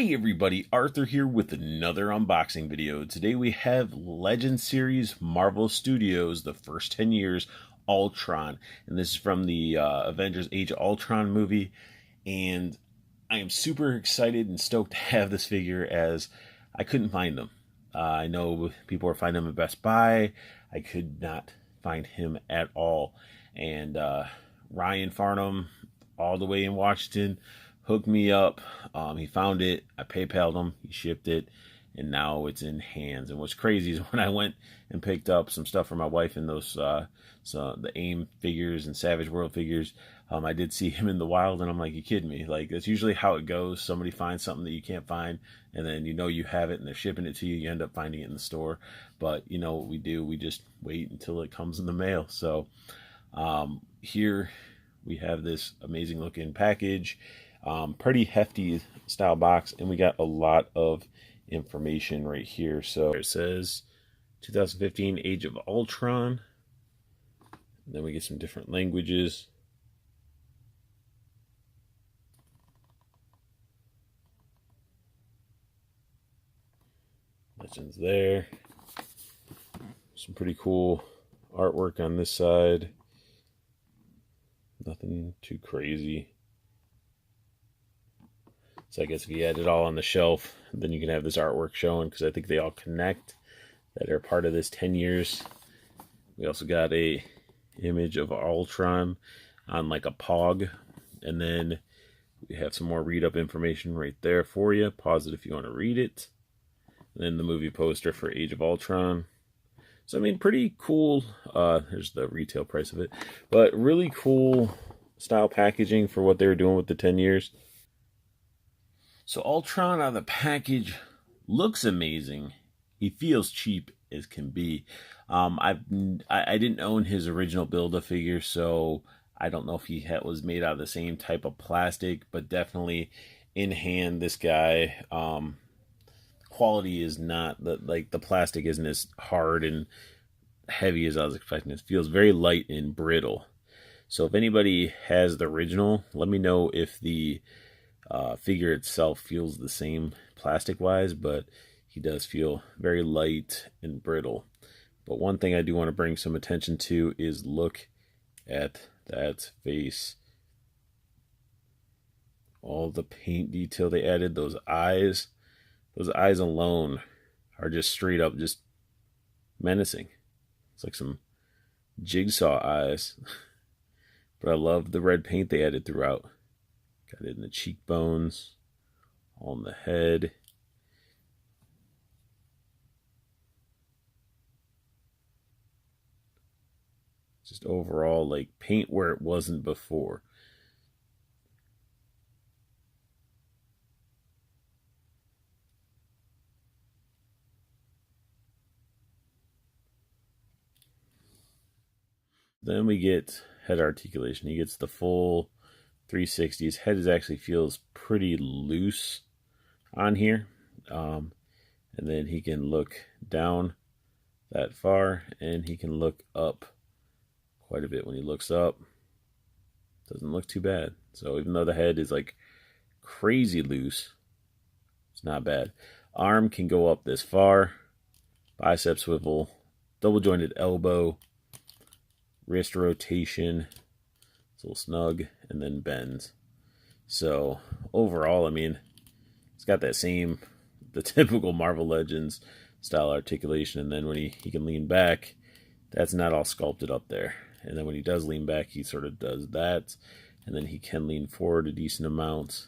Hey everybody, Arthur here with another unboxing video. Today we have Legend Series Marvel Studios, the first 10 years, Ultron. And this is from the Avengers Age of Ultron movie. And I am super excited and stoked to have this figure as I couldn't find them. I know people are finding them at Best Buy. I could not find him at all. And Ryan Farnham, all the way in Washington, hooked me up. He found it. I PayPal'd him. He shipped it, and now it's in hands. And what's crazy is when I went and picked up some stuff for my wife and those the AIM figures and Savage World figures, I did see him in the wild, and I'm like, you kidding me? Like, that's usually how it goes. Somebody finds something that you can't find, and then you know you have it, and they're shipping it to you. You end up finding it in the store. But you know what we do? We just wait until it comes in the mail. So here we have this amazing looking package. Pretty hefty style box, and we got a lot of information right here. So it says 2015 Age of Ultron, and then we get some different languages. Legends there. Some pretty cool artwork on this side. Nothing too crazy. So I guess if you add it all on the shelf, then you can have this artwork showing, because I think they all connect, that are part of this 10 years. We also got a image of Ultron on like a pog, and then we have some more read up information right there for you. Pause it if you want to read it. And then the movie poster for Age of Ultron. So I mean, pretty cool. There's the retail price of it, but really cool style packaging for what they were doing with the 10 years. So Ultron on the package looks amazing. He feels cheap as can be. I didn't own his original Build-A-Figure, so I don't know if he was made out of the same type of plastic, but definitely in hand, this guy, quality is not, like the plastic isn't as hard and heavy as I was expecting. It feels very light and brittle. So if anybody has the original, let me know if the figure itself feels the same plastic wise, but he does feel very light and brittle. But one thing I do want to bring some attention to is look at that face. All the paint detail they added, those eyes alone are just straight up just menacing. It's like some jigsaw eyes. But I love the red paint they added throughout. Got it in the cheekbones, on the head. Just overall, like, paint where it wasn't before. Then we get head articulation. He gets the full 360. His head actually feels pretty loose on here, and then he can look down that far, and he can look up quite a bit. When he looks up, doesn't look too bad. So even though the head is like crazy loose, it's not bad. Arm can go up this far, bicep swivel, double jointed elbow, wrist rotation. It's a little snug, and then bends. So overall, I mean, it's got that same, the typical Marvel Legends style articulation. And then when he can lean back, that's not all sculpted up there. And then when he does lean back, he sort of does that. And then he can lean forward a decent amount.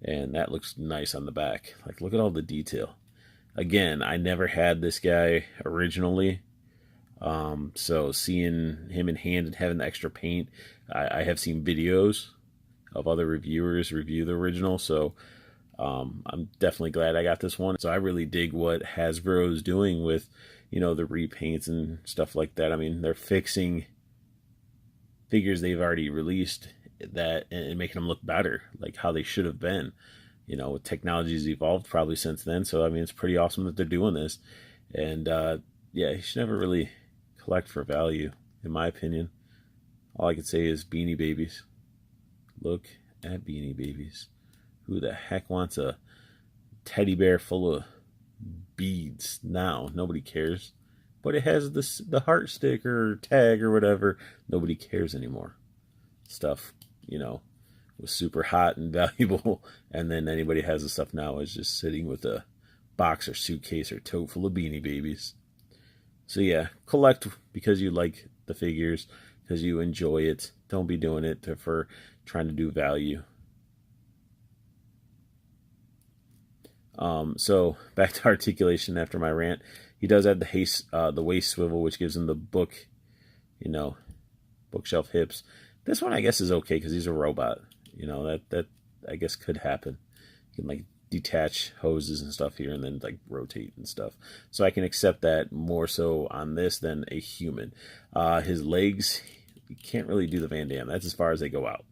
And that looks nice on the back. Like, look at all the detail. Again, I never had this guy originally. So seeing him in hand and having the extra paint, I have seen videos of other reviewers review the original, so I'm definitely glad I got this one. So I really dig what Hasbro is doing with, you know, the repaints and stuff like that. I mean, they're fixing figures they've already released that and making them look better, like how they should have been. You know, technology's evolved probably since then, so I mean, it's pretty awesome that they're doing this. And yeah, you should never really collect for value, in my opinion. All I can say is Beanie Babies. Look at Beanie Babies. Who the heck wants a teddy bear full of beads now. Nobody cares. But it has the heart sticker or tag or whatever. Nobody cares anymore. Stuff, was super hot and valuable. And then anybody has the stuff now is just sitting with a box or suitcase or tote full of Beanie Babies. So yeah, collect because you like the figures, because you enjoy it. Don't be doing it for trying to do value. So back to articulation after my rant. He does have the waist swivel, which gives him the bookshelf hips. This one I guess is okay because he's a robot. That I guess could happen. You can like detach hoses and stuff here and then like rotate and stuff. So I can accept that more so on this than a human. His legs, you can't really do the Van Damme. That's as far as they go out.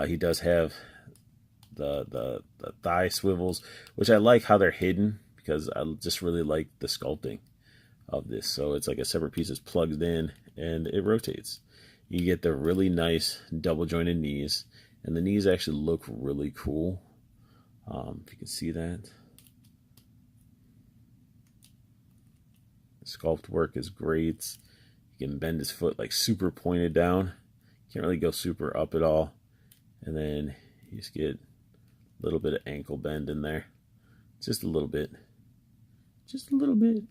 He does have the thigh swivels, which I like how they're hidden because I just really like the sculpting of this. So it's like a separate piece is plugged in and it rotates. You get the really nice double jointed knees, and the knees actually look really cool. If you can see that. The sculpt work is great. You can bend his foot like super pointed down. Can't really go super up at all. And then you just get a little bit of ankle bend in there. Just a little bit. Just a little bit.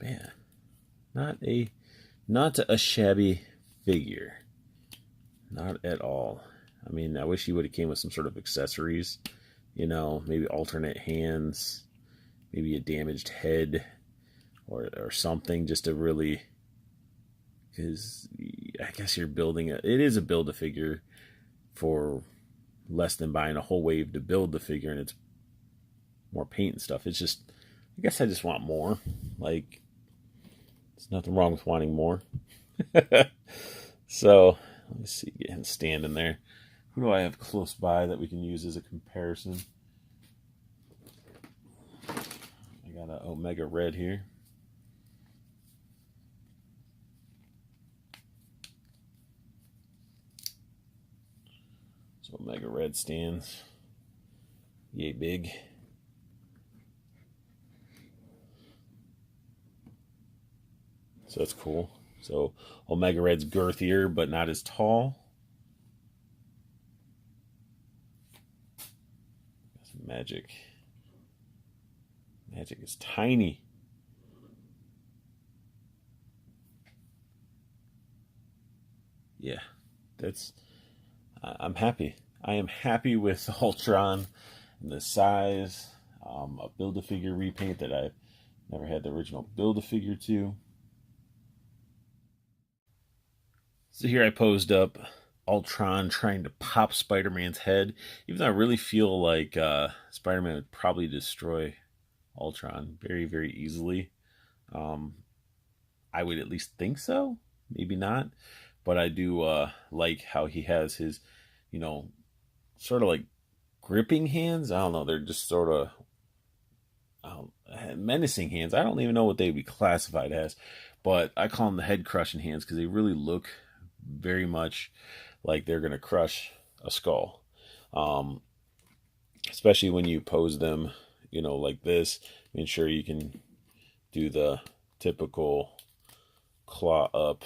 Man, not a shabby figure. Not at all. I mean, I wish he would have came with some sort of accessories. Maybe alternate hands, maybe a damaged head, or something, just to really, because I guess you're building it is a build-a-figure for less than buying a whole wave to build the figure, and it's more paint and stuff. It's just, I guess I just want more. Like, there's nothing wrong with wanting more. So, let me see, get him standing there. Who do I have close by that we can use as a comparison? I got an Omega Red here. So Omega Red stands. Yay big. So that's cool. So Omega Red's girthier, but not as tall. That's Magic. Magic is tiny. Yeah, I'm happy. I am happy with Ultron and the size. A Build-A-Figure repaint that I've never had the original Build-A-Figure to. So here I posed up Ultron trying to pop Spider-Man's head, even though I really feel like Spider-Man would probably destroy Ultron very, very easily. I would at least think so. Maybe not. But I do like how he has his, sort of like gripping hands. I don't know. They're just sort of menacing hands. I don't even know what they would be classified as. But I call them the head crushing hands because they really look very much like they're going to crush a skull. Especially when you pose them, like this. Make sure you can do the typical claw up,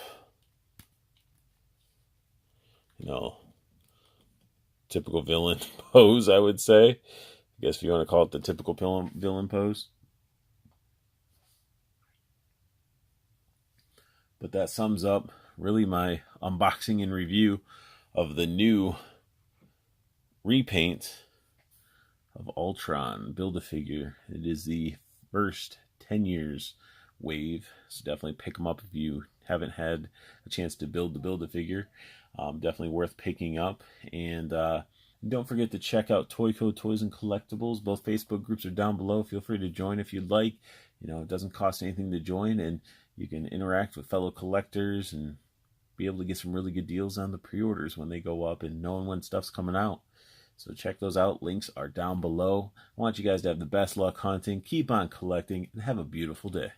typical villain pose, I would say. I guess if you want to call it the typical villain pose. But that sums up really my unboxing and review of the new repaint of Ultron Build-A-Figure. It is the first 10 years wave, so definitely pick them up if you haven't had a chance to build the Build-A-Figure. Definitely worth picking up. And don't forget to check out Toyco Toys and Collectibles. Both Facebook groups are down below. Feel free to join if you'd like. It doesn't cost anything to join, and you can interact with fellow collectors and be able to get some really good deals on the pre-orders when they go up and knowing when stuff's coming out. So check those out. Links are down below. I want you guys to have the best luck hunting, keep on collecting, and have a beautiful day.